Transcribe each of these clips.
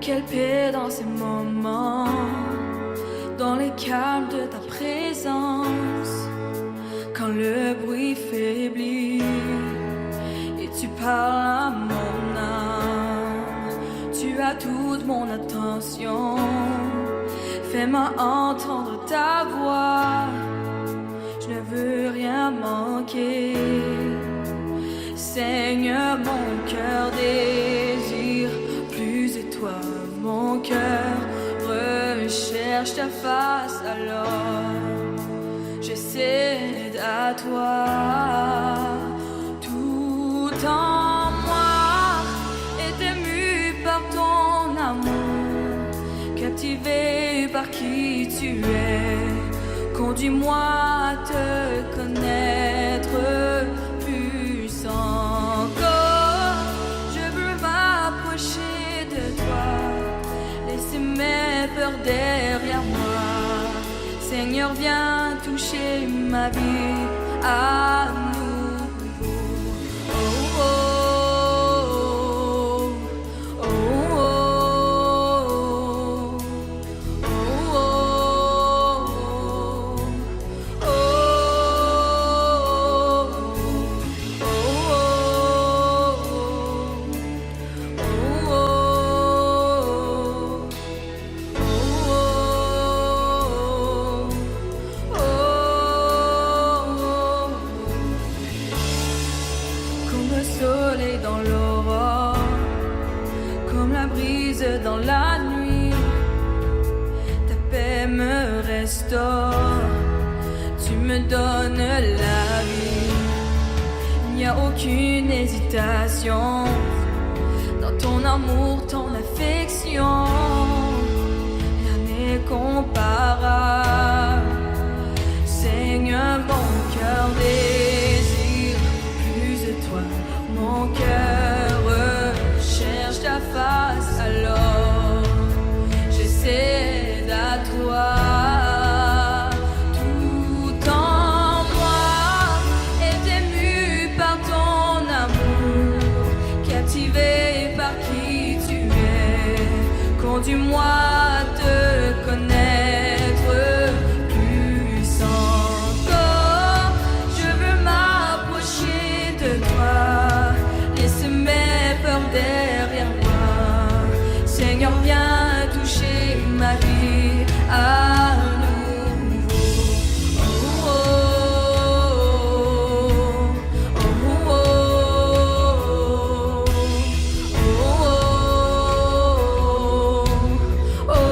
Quelle paix dans ces moments, dans les calmes de ta présence, quand le bruit faiblit et tu parles à mon âme. Tu as toute mon attention, fais-moi entendre ta voix. Je ne veux rien manquer. Seigneur, mon cœur désire plus de toi. Mon cœur recherche ta face, alors je cède à toi. Tout en moi est ému par ton amour, captivé par qui tu es. Conduis-moi à te connaître plus encore. Je veux m'approcher de toi, laisser mes peurs derrière moi. Seigneur, viens toucher ma vie à nouveau. Oh, oh, oh, oh, oh, oh, soleil dans l'aurore, comme la brise dans la nuit, ta paix me restaure, tu me donnes la vie. Il n'y a aucune hésitation dans ton amour, ton affection, rien n'est comparable. Seigneur, mon cœur désire plus de toi. Mon cœur recherche ta face, alors je cède à toi. Tout en moi est ému par ton amour, captivé par qui tu es. Conduis-moi à te connaître plus encore. Je veux m'approcher de toi, laisse mes peurs derrière moi. Seigneur, viens toucher ma vie à nouveau. Oh, oh, oh, oh, oh, oh,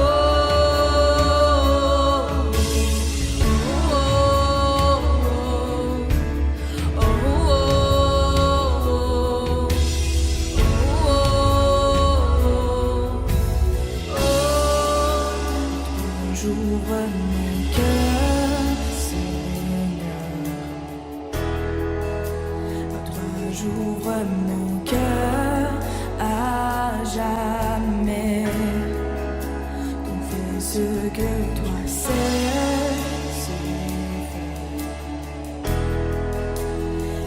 j'ouvre mon cœur, Seigneur. À toi j'ouvre mon cœur à jamais. Donc fais ce que toi sais faire.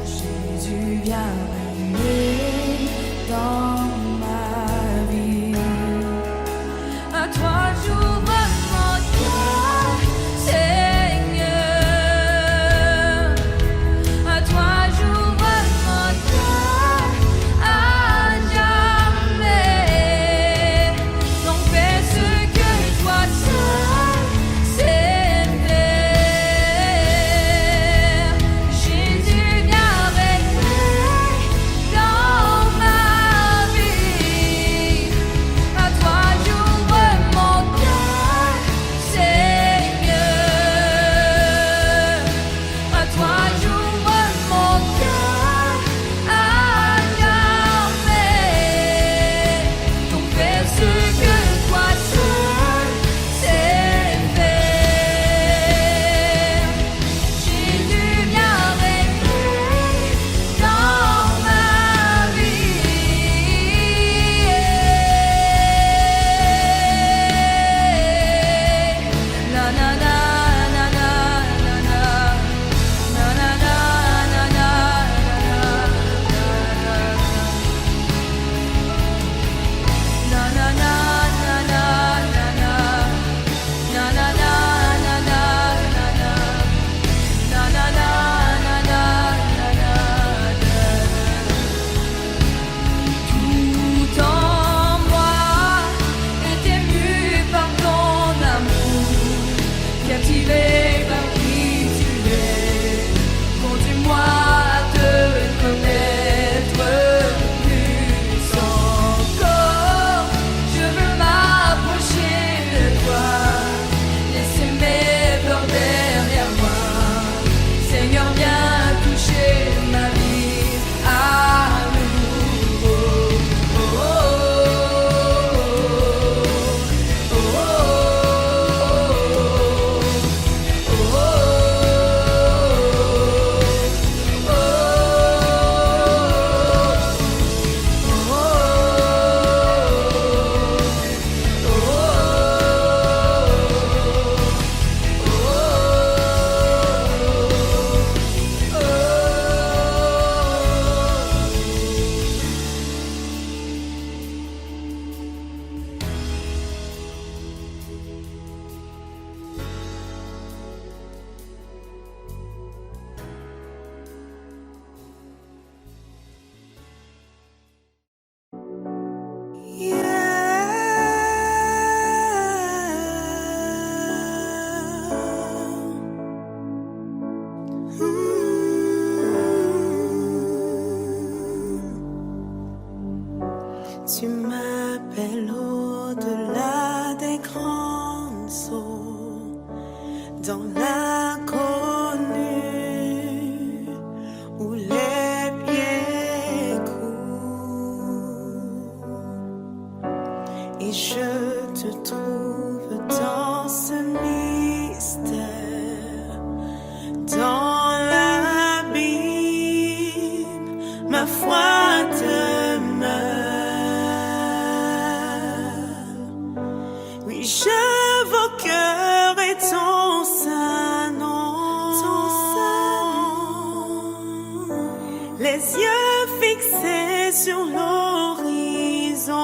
Jésus, viens régner dans ma vie. À toi j'ouvre mon cœur, Seigneur. À toi j'ouvre mon cœur à jamais. Donc fais ce que toi seul sais m'appelles au-delà des grandes eaux, dans l'inconnu où les pieds courent. Et je te trouve dans ce mystère, dans l'abîme, ma foi demeure. Oui, j'invoquerai ton saint nom, les yeux fixés sur l'horizon.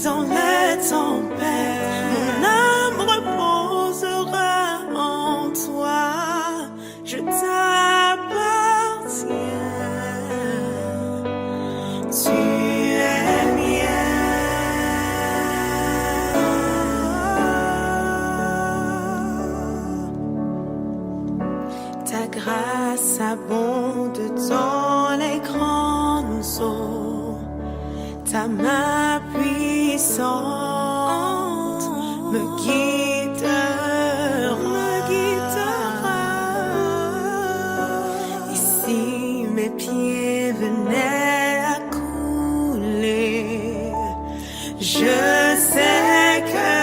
Dans les tempêtes, mon âme reposera en toi. Je t'appartiens. Tu es mien. Ta grâce abonde dans les grandes eaux. Ta main puissante me guidera. Et si mes pieds venaient à couler, je sais que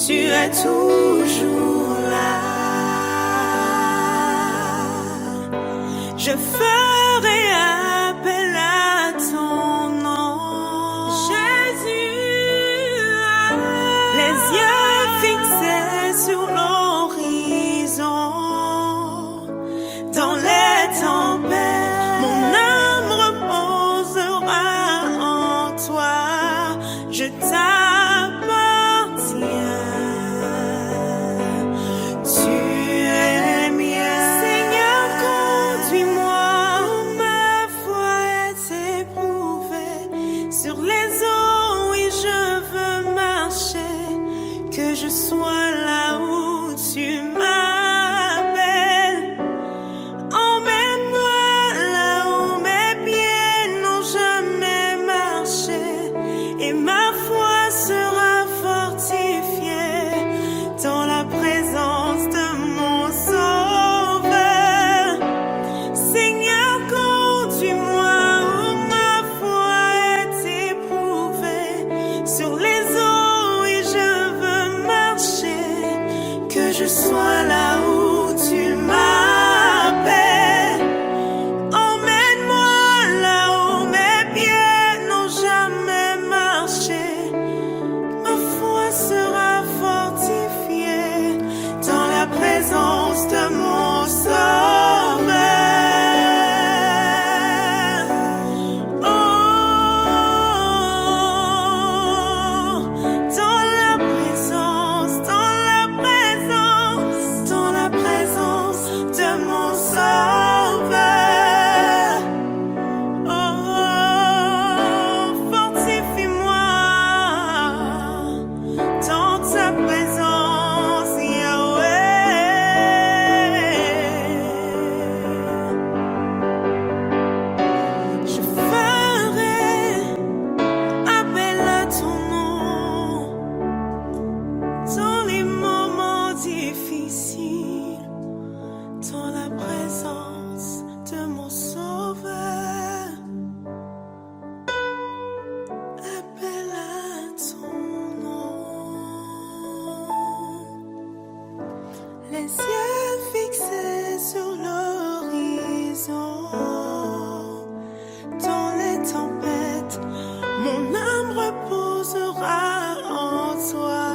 tu es toujours là. Je ferai appel à ton nom, Jésus. Les yeux fixés sur l'horizon, dans les tempêtes, mon âme reposera en toi. Je t'appartiens. Tu es mien. Seigneur, conduis-moi où ma foi est éprouvée. Sur les eaux, oui, je veux marcher. Que je sois là où tu m'appelles. Emmène-moi là où mes pieds n'ont jamais marché. Et ma foi sera fortifiée dans la présence de mon Sauveur. Seigneur, conduis-moi où ma foi est éprouvée. Sur les eaux, et je veux marcher. Que je sois là où tu m'appelles. Emmène-moi là où mes pieds n'ont jamais marché. Ma foi sera fortifiée dans la présence de mon Sauveur. Oh, dans la présence, dans la présence, dans la présence de mon Sauveur. Oh, fortifie-moi dans ta présence, Yahweh. Je ferai appel à ton nom dans les moments difficiles, dans la présence de mon Sauveur. Appel à ton nom. Les yeux fixés sur l'horizon, dans les tempêtes, mon âme reposera en toi.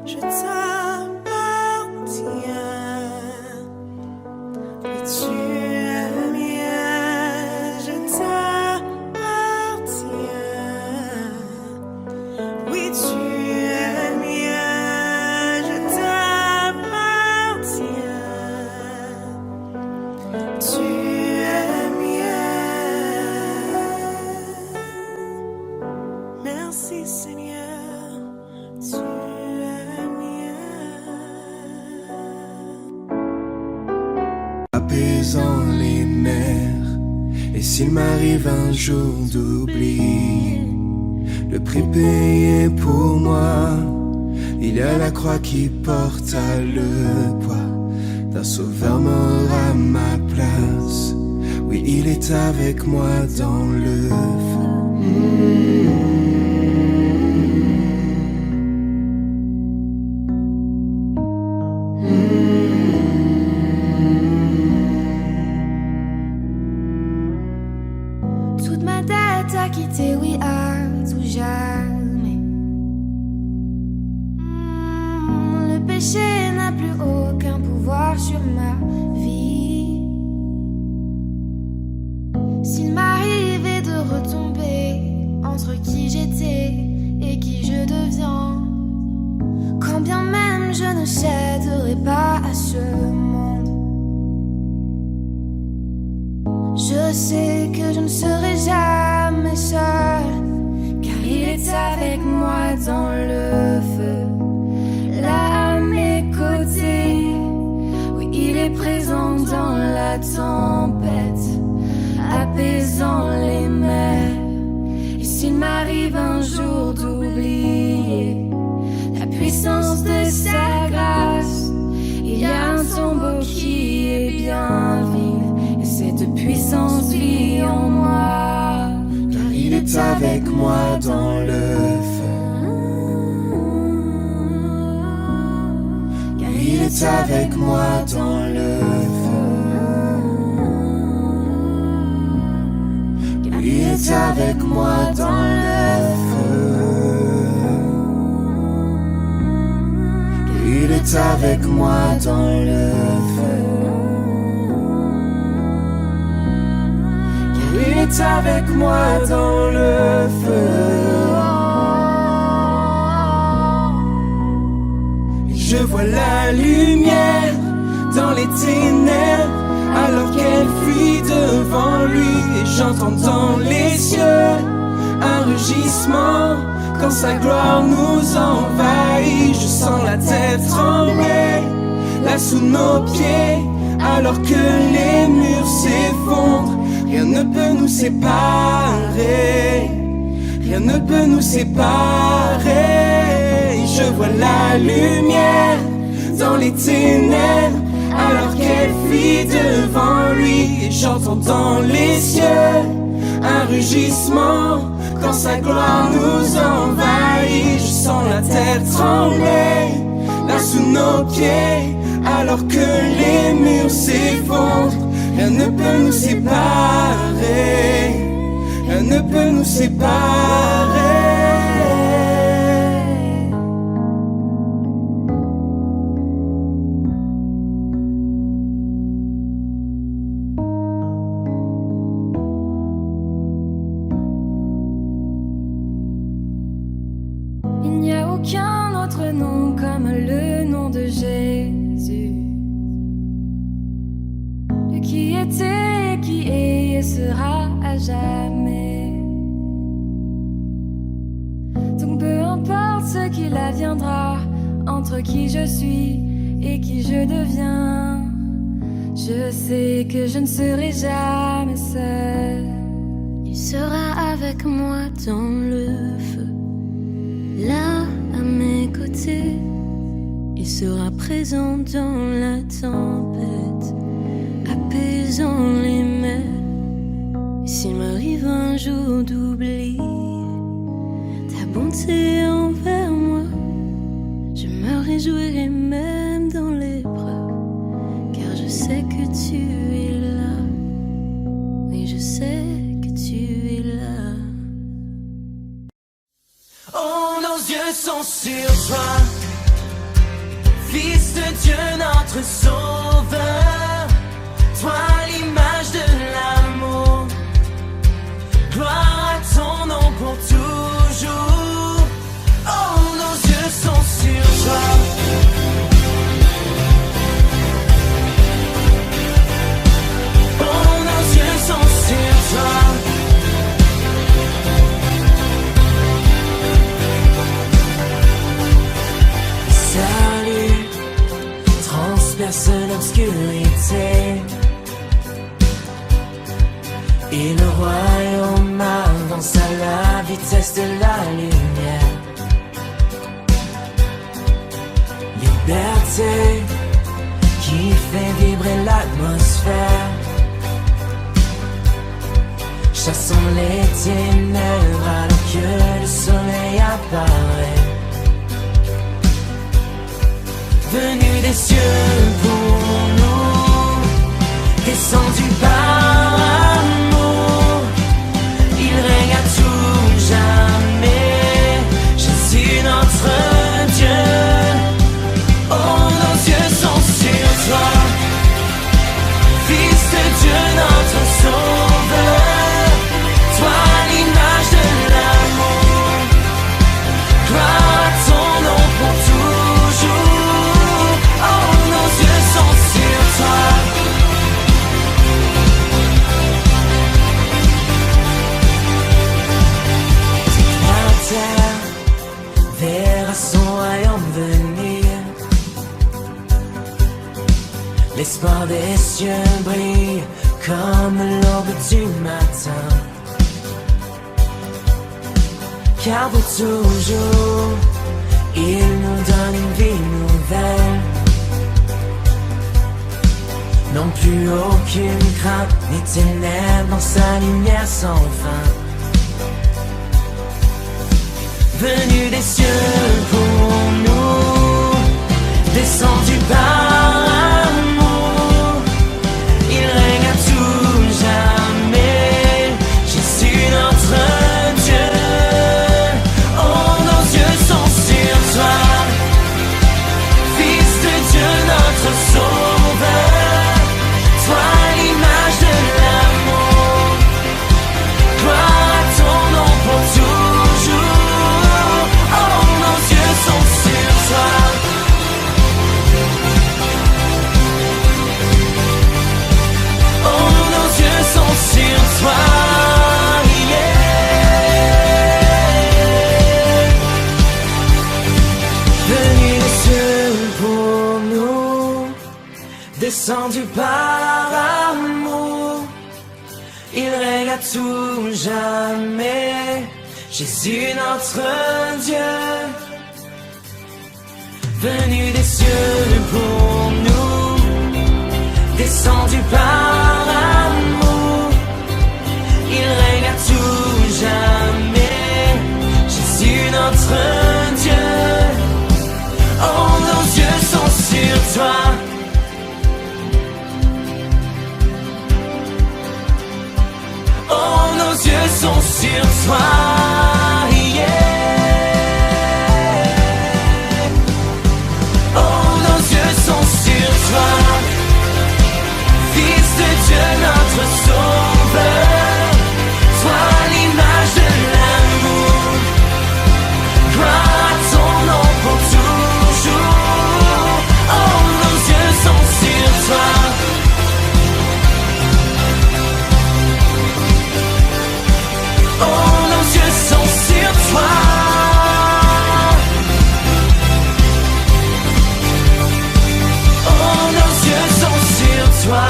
Je t'appartiens. Oui, tu es mien. Je t'appartiens. Oui, tu es mien. Je t'appartiens. Tu es mien. Merci Seigneur. Tu es mien. Apaisant les mers et s'il m'arrive un jour d'oublier le prix payé pour moi, il y a la croix qui porta le poids d'un sauveur mort à ma place. Oui, il est avec moi dans le feu. Toute ma dette à quitter, oui, à tout jamais. Le péché n'a plus aucun pouvoir sur ma vie. S'il m'arrivait de retomber entre qui j'étais et qui je deviens, quand bien même je ne céderai pas à ce monde, je sais que je ne serai jamais seule, car il est avec moi dans le feu, là à mes côtés. Oui, il est présent dans la tempête, apaisant les mers. Et s'il m'arrive un jour d'oublier la puissance de sa grâce, il y a un tombeau qui est bien vide, et cette puissance vit en moi, car il est avec moi dans le feu. Car il est avec moi dans le feu. Car il est avec moi dans le feu. Car il est avec moi dans le feu. Il est avec moi dans le feu. Je vois la lumière dans les ténèbres, alors qu'elle fuit devant lui. Et j'entends dans les cieux un rugissement quand sa gloire nous envahit. Je sens la terre trembler là sous nos pieds, alors que les murs s'effondrent. Rien ne peut nous séparer, rien ne peut nous séparer. Je vois la lumière dans les ténèbres, alors qu'elle fuit devant lui. Et j'entends dans les cieux un rugissement quand sa gloire nous envahit. Je sens la terre trembler là sous nos pieds, alors que les murs s'effondrent. Rien ne peut nous séparer, rien ne peut nous séparer. Il n'y a aucun autre nom comme le nom de Jésus, qui était, qui est et sera à jamais. Donc peu importe ce qu'il adviendra, entre qui je suis et qui je deviens, je sais que je ne serai jamais seule. Il sera avec moi dans le feu, là à mes côtés. Il sera présent dans la tempête, apaisant les mers. Et s'il m'arrive un jour d'oublier ta bonté envers moi, je me réjouirai même dans l'épreuve, car je sais que tu es là. Oui, je sais que tu es là. Oh, nos yeux sont sur toi, Fils de Dieu, notre Sauveur. Toi, l'image de l'amour, gloire à ton nom pour toujours. Oh, nos yeux sont sur toi. Oh, nos yeux sont sur toi. Salut transperce l'obscurité, et fils de la lumière. Liberté qui fait vibrer l'atmosphère. Chassons les ténèbres alors que le soleil apparaît. Venu des cieux pour nous, descendu par amour, il règne à tout jamais, Jésus notre Dieu. Oh, nos yeux sont sur toi, Fils de Dieu notre Sauveur, toi l'image de l'amour, gloire à ton nom pour toujours. Oh, nos yeux sont sur toi. Toute la terre verra son royaume venir. L'espoir des cieux brille comme l'aube du matin. Car pour toujours, il nous donne une vie nouvelle. Non plus aucune crainte, ni ténèbres dans sa lumière sans fin. Venu des cieux pour nous, descendu par amour, il règne à tout jamais, Jésus notre Dieu. Oh, nos yeux sont sur toi, Fils de Dieu notre Sauveur, toi l'image de l'amour, gloire à ton nom pour toujours. Oh, nos yeux sont sur toi. Oh, nos yeux sont sur toi. Yeah. Venu des cieux pour nous, descendu par amour, il règne à tout jamais, Jésus notre Dieu. Venu des cieux pour nous, descendu par amour, il règne à tout jamais, Jésus notre Dieu. Oh, nos yeux sont sur toi. Oh, nos yeux sont sur toi. Yeah. Oh, nos yeux sont sur toi, Fils de Dieu notre Sauveur, toi l'image de l'amour, gloire à ton nom pour toujours. Oh, nos yeux sont sur toi. Oh, nos yeux sont sur toi. Oh, nos yeux sont sur toi.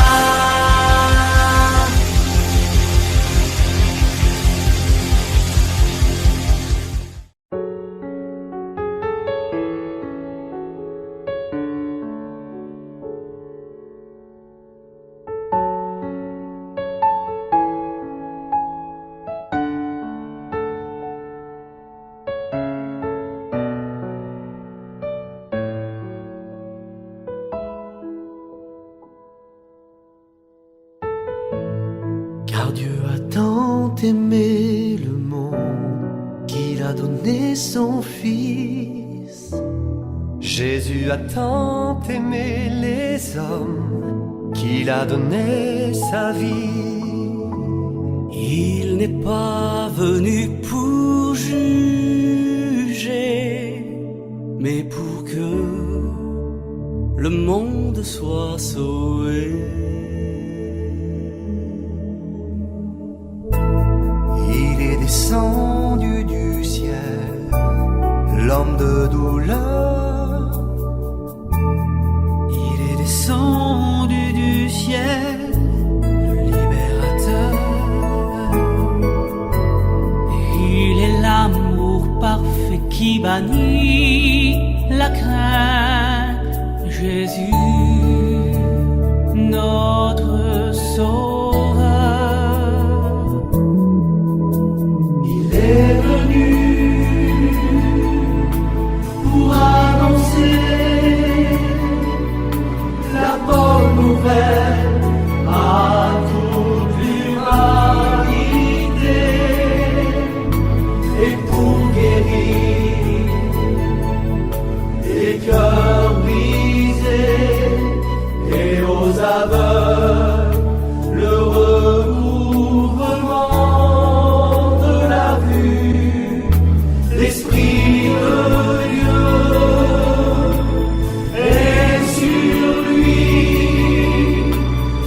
Car Dieu a tant aimé le monde qu'il a donné son Fils. Jésus a tant aimé les hommes qu'il a donné sa vie. Il n'est pas venu pour juger, mais pour que le monde soit sauvé. Descendu du ciel, l'homme de douleur. Il est descendu du ciel, le libérateur. Il est l'âme qui bannit la crainte, Jésus, notre Sauveur. Il est venu pour annoncer la bonne nouvelle à toute l'humanité et pour guérir les cœurs brisés et aux aveugles le recouvrement de la vue. L'Esprit de Dieu est sur lui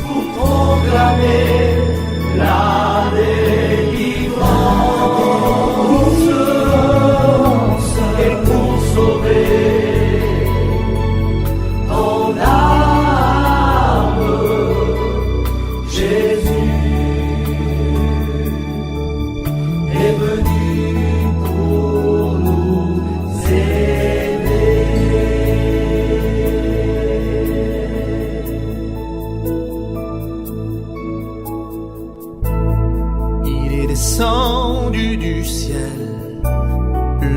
pour proclamer la délivrance et pour sauver ton âme. Jésus est venu pour nous aider. Il est descendu du ciel,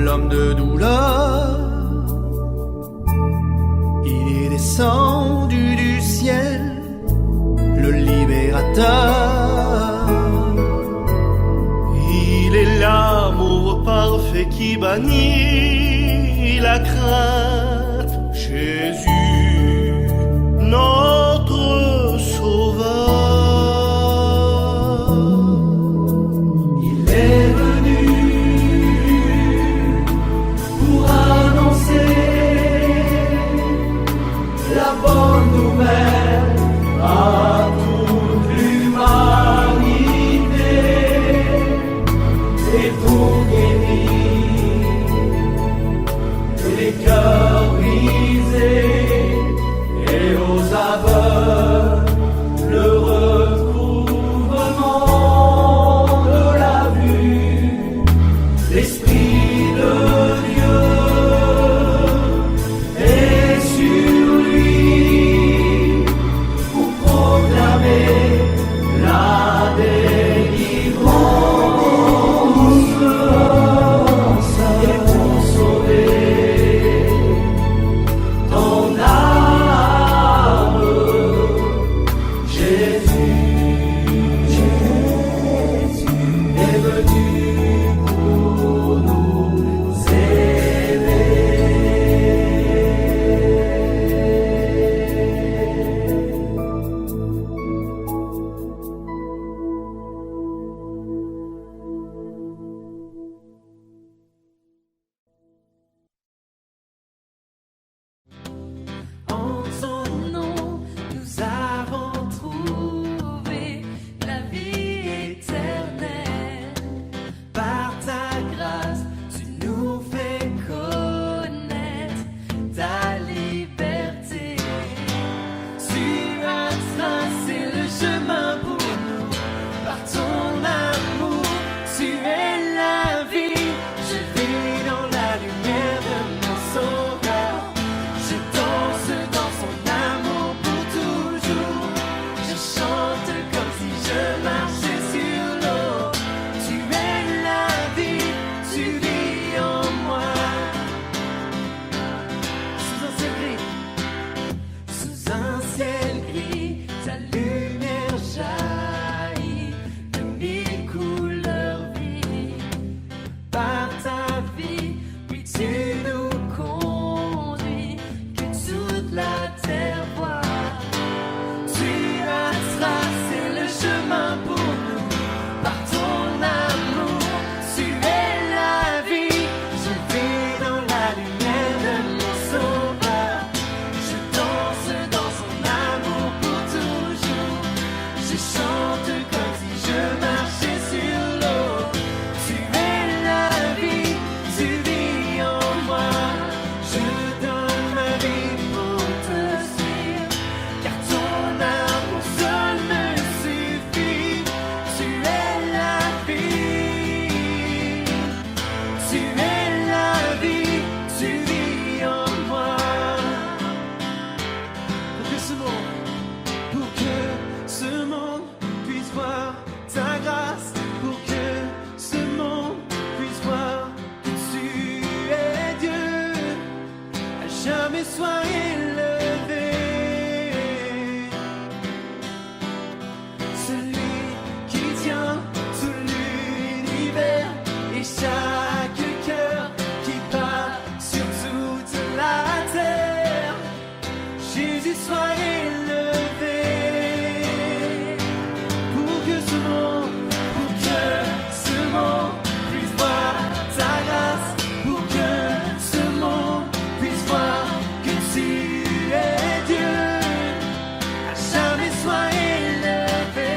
l'homme de douleur. Il est descendu du ciel, le libérateur. Il est l'amour parfait qui bannit la crainte, Jésus, notre Sauveur. Il est venu pour annoncer la bonne nouvelle à toute l'humanité et pour guérir les cœurs brisés et aux aveugles le recouvrement de la vue. L'Esprit de Dieu est sur lui pour proclamer la délivrance et pour sauver ton âme. Jésus est venu pour nous aider. En son nom, nous avons trouvé la vie éternelle. Par ta grâce, tu nous fais connaître ta liberté. Tu as tracé le chemin pour nous. Par ton amour, tu es la vie. Je vis dans la lumière de mon Sauveur. Je danse dans son amour pour toujours. Je chante comme si je marchais sur l'eau. Tu es la vie, tu vis en moi. Sous un ciel gris, sous un ciel gris, ta lumière jaillit de mille couleurs vives. Par ta vie, puis tu nous conduis, que toute la terre voit. Tu as tracé le chemin pour nous. Par ton amour, tu es la vie. Je vis dans la lumière de mon Sauveur. Je danse dans son amour pour toujours. Je chante comme si je marchais sur l'eau. Tu es la vie, tu vis en moi. Je donne ma vie pour te suivre, car ton amour seul me suffit. Tu es la vie, tu es la vie. soit élevé. Celui qui tient tout l'univers et chaque cœur qui bat sur toute la terre. Jésus soit élevé. Pour que ce monde puisse voir ta grâce. Pour que ce monde puisse voir que tu es Dieu. À jamais sois élevé.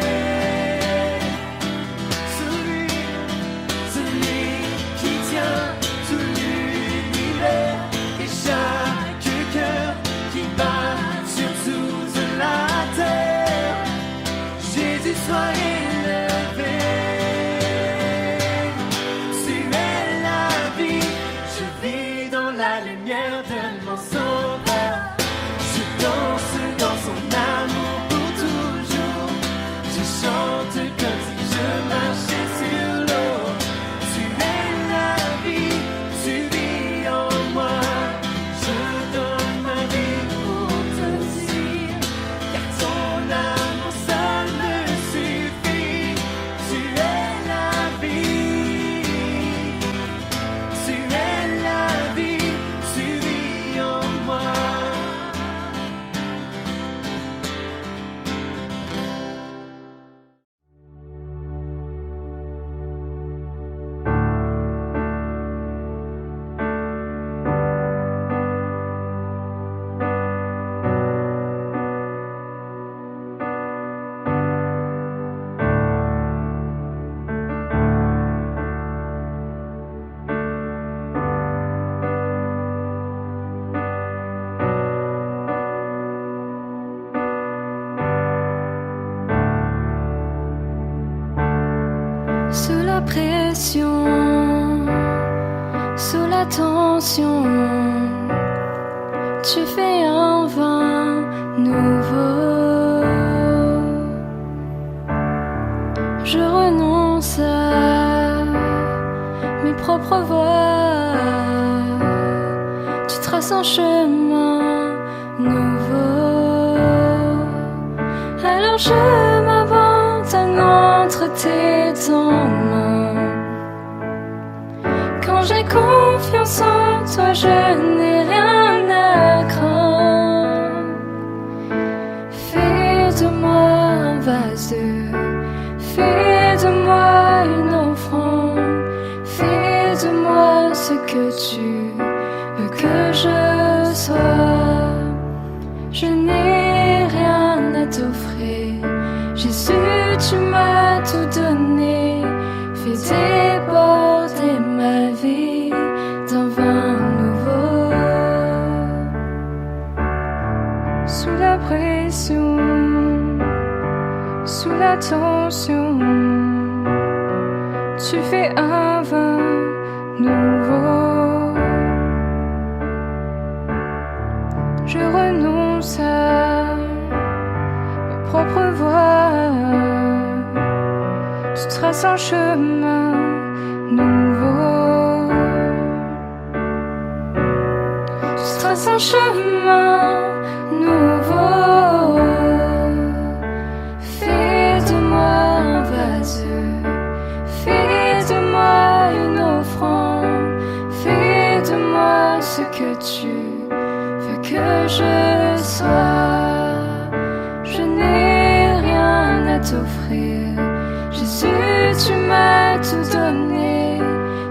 Celui qui tient tout l'univers et chaque cœur qui bat sur toute la terre. Jésus soit élevé. Tu es la vie, je vis dans la lumière de mon sauveur. Je danse dans son amour pour toujours. Je chante comme si je marchais sur l'eau. Tu es la vie, tu vis en moi. Je donne ma vie pour te dire, car ton amour seul me suffit. Tu es la vie, tu es la vie, tu vis en moi. Sous la pression, sous la tension, tu fais un vin nouveau. Je renonce à mes propres voies. Tu traces un chemin nouveau. Alors je m'abandonne entre tes mains. Quand j'ai confiance en toi, je n'ai rien à craindre. Fais de moi un vase, fais de moi une offrande. Fais de moi ce que tu veux que je sois. Je n'ai rien à t'offrir, Jésus, tu m'as tout donné. Fais déborder ma vie d'un vin nouveau. Sous la pression, sous la tension, tu fais un vin nouveau. Je renonce à mes propres voies. Tu traces un chemin nouveau. Tu traces un chemin nouveau. Fais de moi un vase, fais de moi une offrande. Fais de moi ce que tu veux que je sois. Je n'ai rien à t'offrir, Jésus, tu m'as tout donné.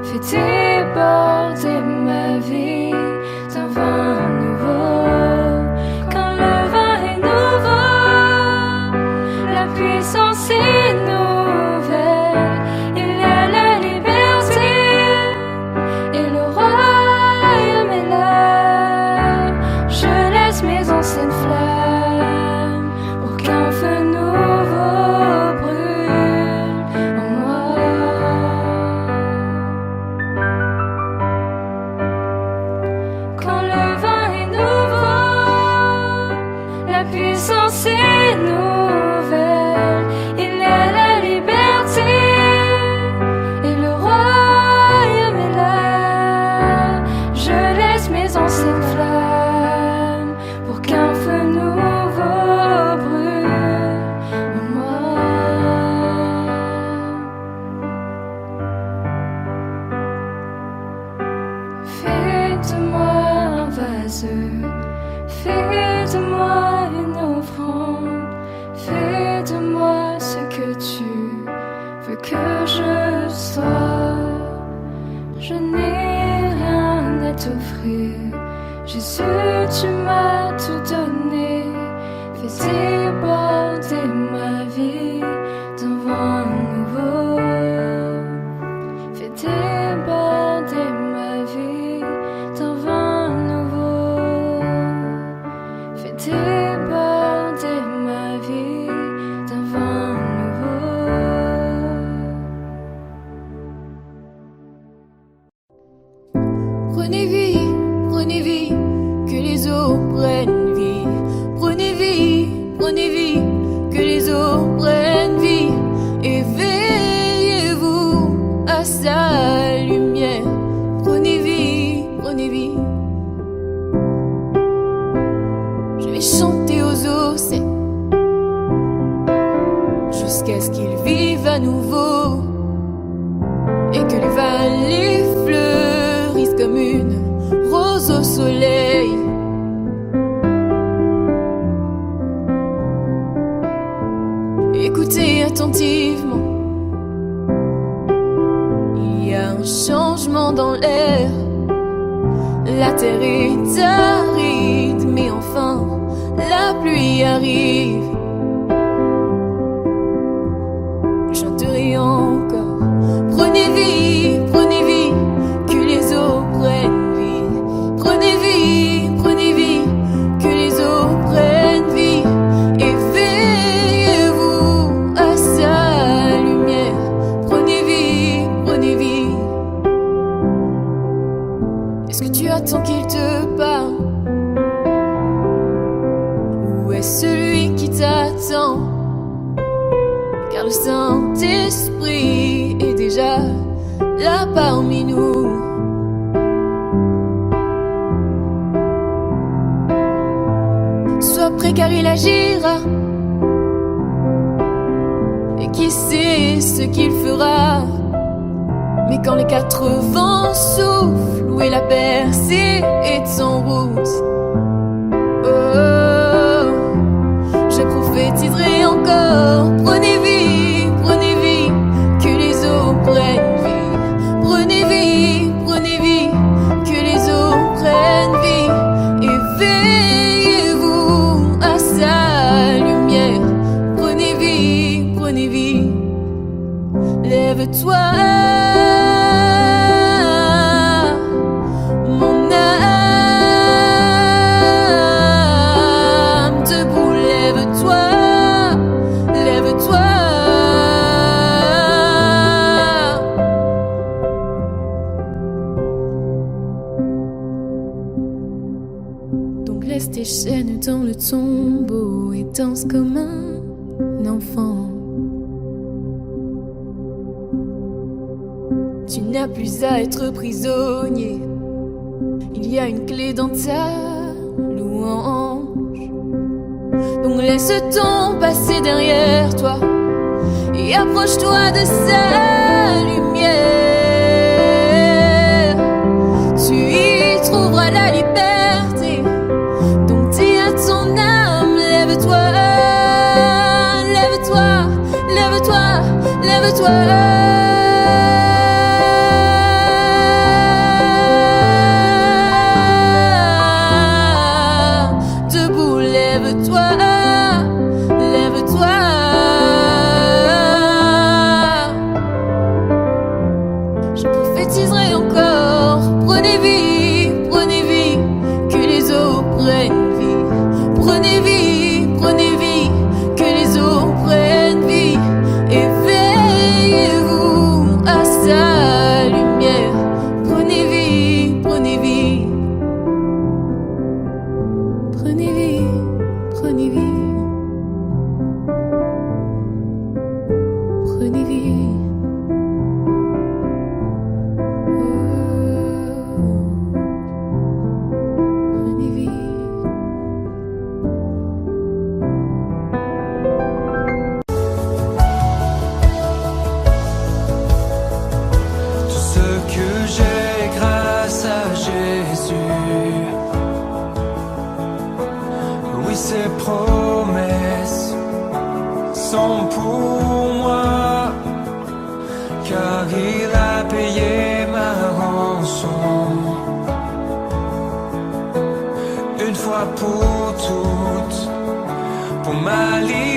Fais déborder ma vie d'un vin nouveau. Quand le vin est nouveau, la puissance est nouvelle. Il y a la liberté et le royaume est là. Je laisse mes anciennes flammes pour qu'un feu nouveau brûle en moi. grâce. Fais de moi une offrande, fais de moi ce que tu veux que je sois. Je n'ai rien à t'offrir, Jésus, tu m'as tout donné. Fais déborder ma vie d'un vent nouveau. Fais déborder ma vie d'un vent nouveau. Fais déborder ma vie d'un vent nouveau. Prenez vie, que les eaux prennent vie. Prenez vie, que les eaux prennent vie. Éveillez-vous à sa lumière. Prenez vie. Je vais chanter aux océans jusqu'à ce qu'ils vivent à nouveau et que les vallées fleurissent comme une rose au soleil. Écoutez attentivement, il y a un changement dans l'air. La terre est aride, mais enfin la pluie arrive. Je chanterai encore. Prenez vie, que les eaux prennent vie. Prenez vie, que les eaux prennent vie. Éveillez-vous à sa lumière. Prenez vie. Est-ce que tu attends qu'il te parle? Où est celui qui t'attend? Car le Saint-Esprit est déjà là parmi nous. Sois prêt car il agira. Et qui sait ce qu'il fera? Mais quand les 4 vents soufflent, où est la percée est en route? Oh, je prophétiserai encore. Prenez vie, que les eaux prennent vie. Prenez vie, que les eaux prennent vie. Éveillez-vous à sa lumière. Prenez vie, lève-toi. Laisse tes chaînes dans le tombeau et danse comme un enfant. Tu n'as plus à être prisonnier. Il y a une clé dans ta louange. Donc laisse ton passé derrière toi et approche-toi de sa lumière. Tu y trouveras la liberté. Lève-toi. Debout, lève-toi. fois pour toutes, pour ma liberté.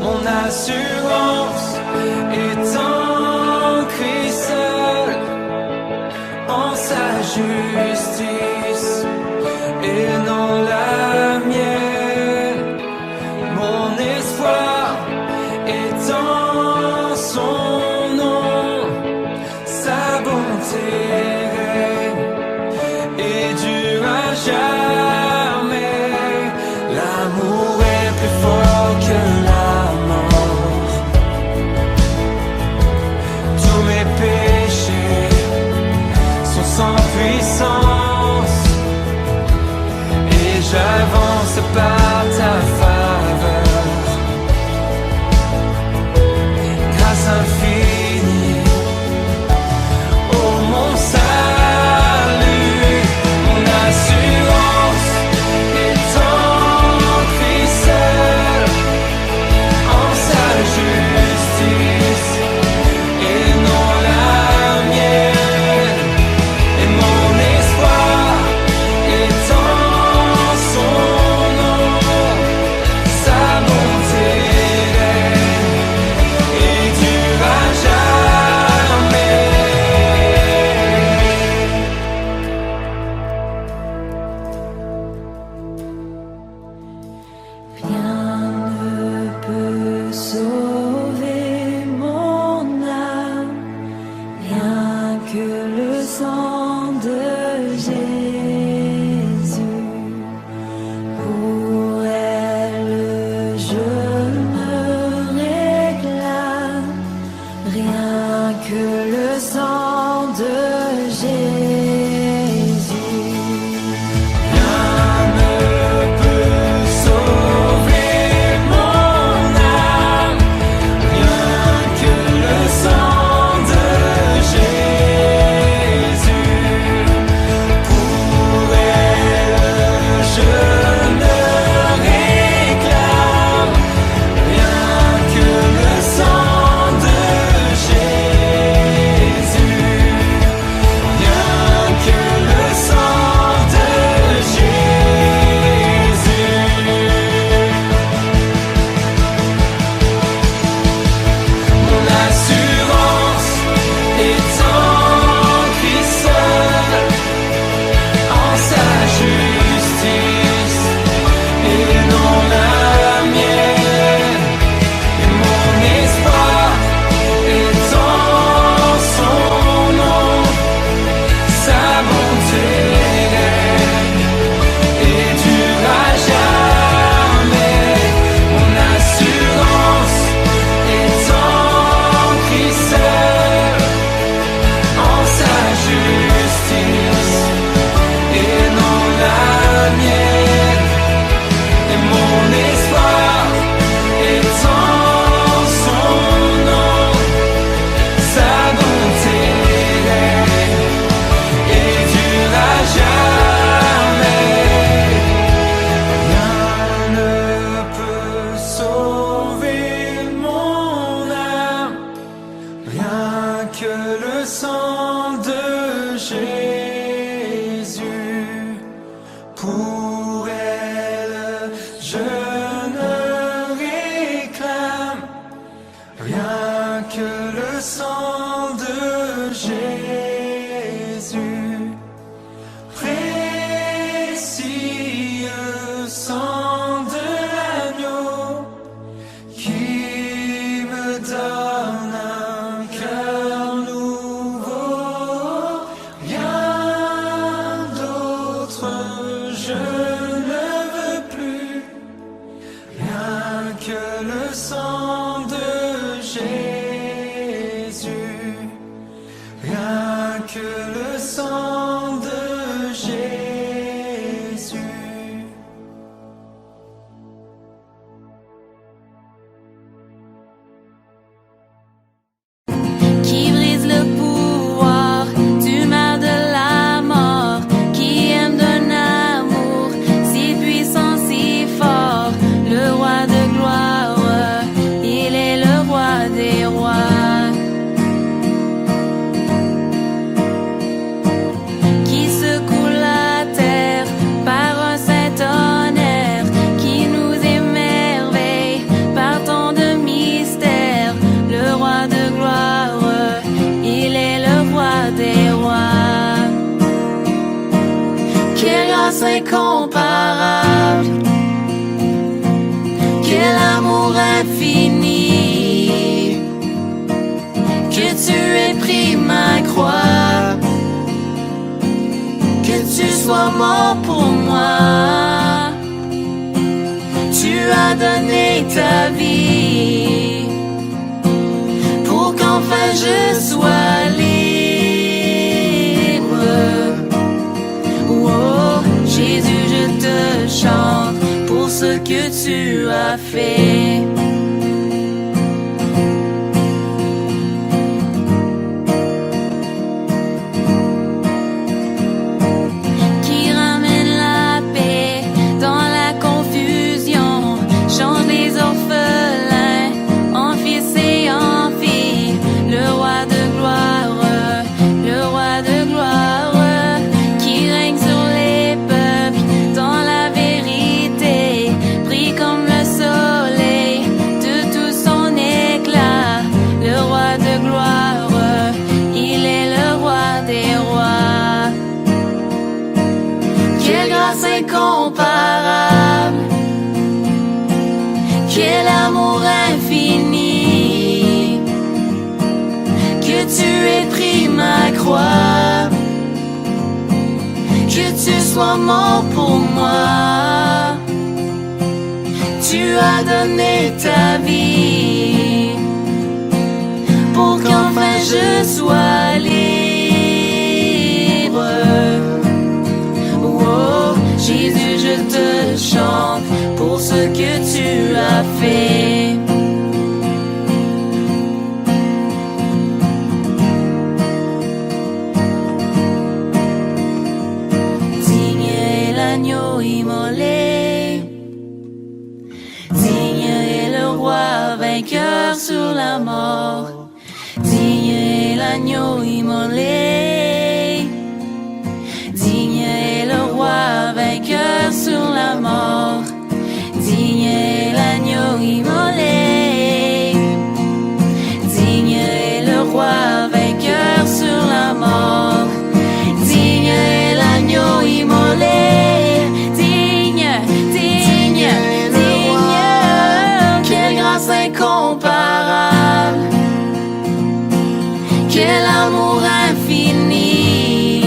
Mon assurance est en Christ seul, en sa justice et non la mienne. Mon espoir est en son nom, sa bonté règne et dure à jamais. L'amour est plus fort que la mort. Tous mes péchés sont sans puissance et j'avance par ta faveur. Grâce infinie, oh mon salut, mon assurance est en Christ seul, en sa justice et non la mienne. Et mon espoir est en son nom, sa bonté règne et dure à jamais. Rien ne peut sauver mon âme, rien que le sang de Jésus. Pour elle, je me réclame, rien que le sang de Jésus. Rien ne peut sauver mon âme, rien que le sang de Jésus. Pour elle, je ne réclame, rien que le sang de Jésus. Rien que le sang de Jésus. Mon assurance est en Christ seul, en sa justice et non la mienne. Et mon espoir est en son nom, sa bonté règne et dure à jamais. Mon assurance est en Christ seul, en sa justice et non la mienne. Et mon espoir est en son nom, sa bonté règne et dure à jamais. Rien ne peut sauver mon âme, rien que le sang de Jésus. Pour elle, je ne réclame, rien que le sang de Jésus. Précieux sang de l'agneau qui me donne un cœur nouveau. Rien d'autre je ne veux plus, rien que le sang de Jésus. Rien que le sang de Jésus. Qui brise le pouvoir du mal de la mort, qui aime d'un amour si puissant, si fort, le roi de gloire, il est le roi des rois. grâce incomparable, quel amour infini, que tu aies pris ma croix, que tu sois mort pour moi. Tu as donné ta vie pour qu'enfin je sois libre. Oh, Jésus, je te chante pour ce que tu as fait. Qui ramène la paix dans la confusion, change les orphelins en fils et en filles. Le roi de gloire, le roi de gloire, qui règne sur les peuples dans la vérité, brille comme le soleil de tout son éclat. Le roi de gloire, il est le roi des rois. Quelle grâce incomparable, quel amour infini, que tu aies pris ma croix, que tu sois mort pour moi. Tu as donné ta vie pour qu'enfin je sois libre. Oh, Jésus, je te chante pour ce que tu as fait. Digne est l'agneau immolé, digne est le roi vainqueur sur la mort. Digne est l'agneau immolé, digne est le roi vainqueur sur la mort. Digne est l'agneau immolé, digne est le roi vainqueur sur la mort. Digne est l'agneau immolé, digne, digne, digne. Quelle grâce incomparable, quel amour infini,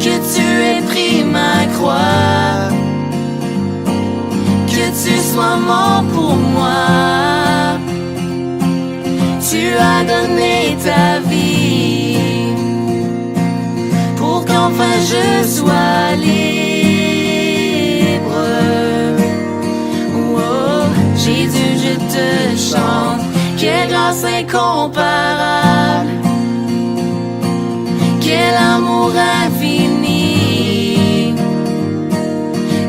que tu aies pris ma croix, que tu sois mort pour moi. Tu as donné ta vie pour qu'enfin je sois libre. Oh, Jésus, je te chante, quelle grâce incomparable, quel amour infini,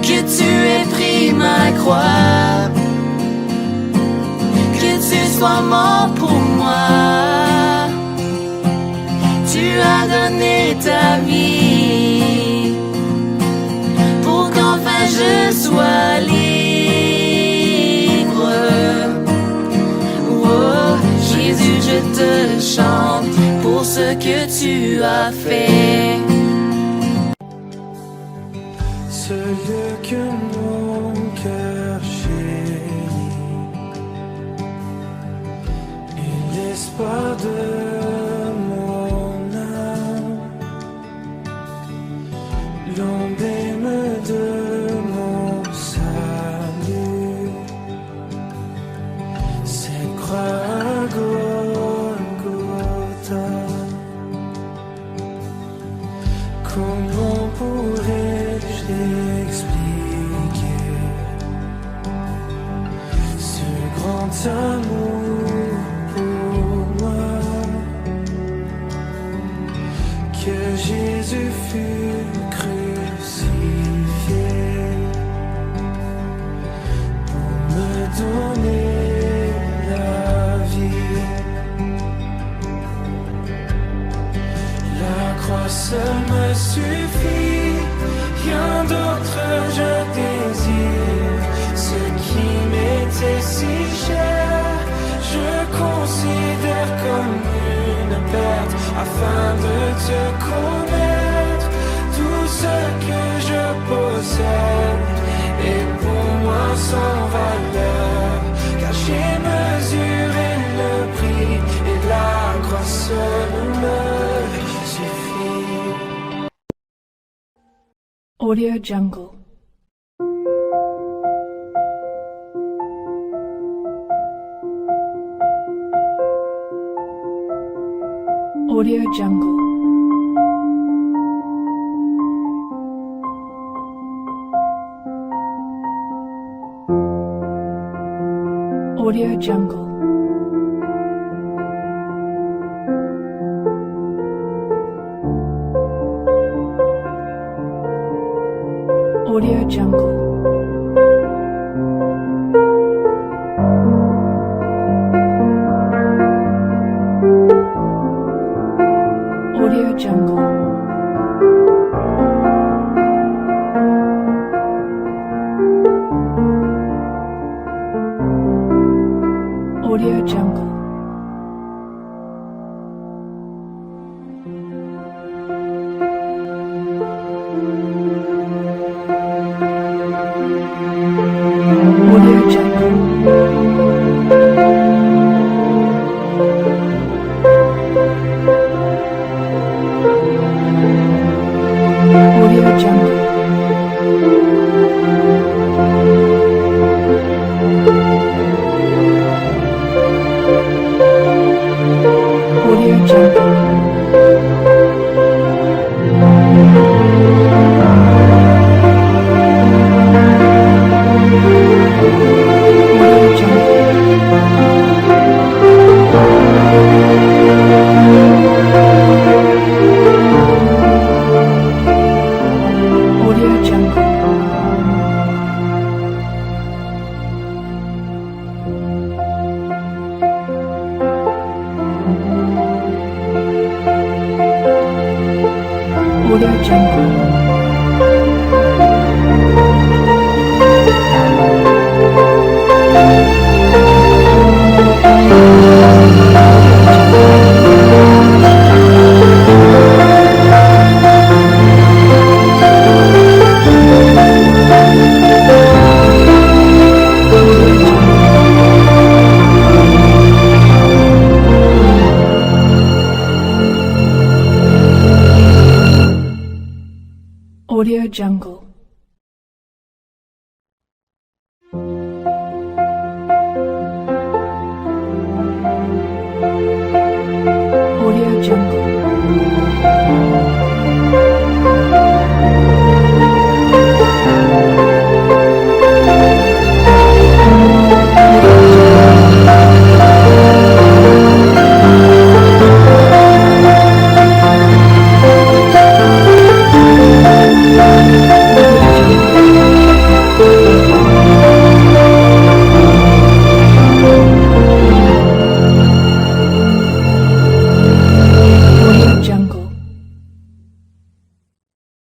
que tu aies pris ma croix, que tu sois mort pour moi. Tu as donné ta vie pour qu'enfin je sois libre. Oh, Jésus, je te chante pour ce que tu as fait. Ce lieu que mon cœur chérit et l'espoir de mon âme, l'emblème de mon salut, cette croix à Golgotha. Comment pourrais-je expliquer ce grand amour pour moi, que Jésus fut crucifié pour me donner la vie. La croix seule me suffit, rien d'autre je désire. Ce qui m'était si cher, je considère comme une perte, afin de te connaître. Tout ce Audio Jungle. Audio Jungle. Audio Jungle. Audio Jungle. Audio Jungle. Audio Jungle. Audio Jungle. Audio Jungle. Audio Jungle. Audio Jungle. Audio Jungle.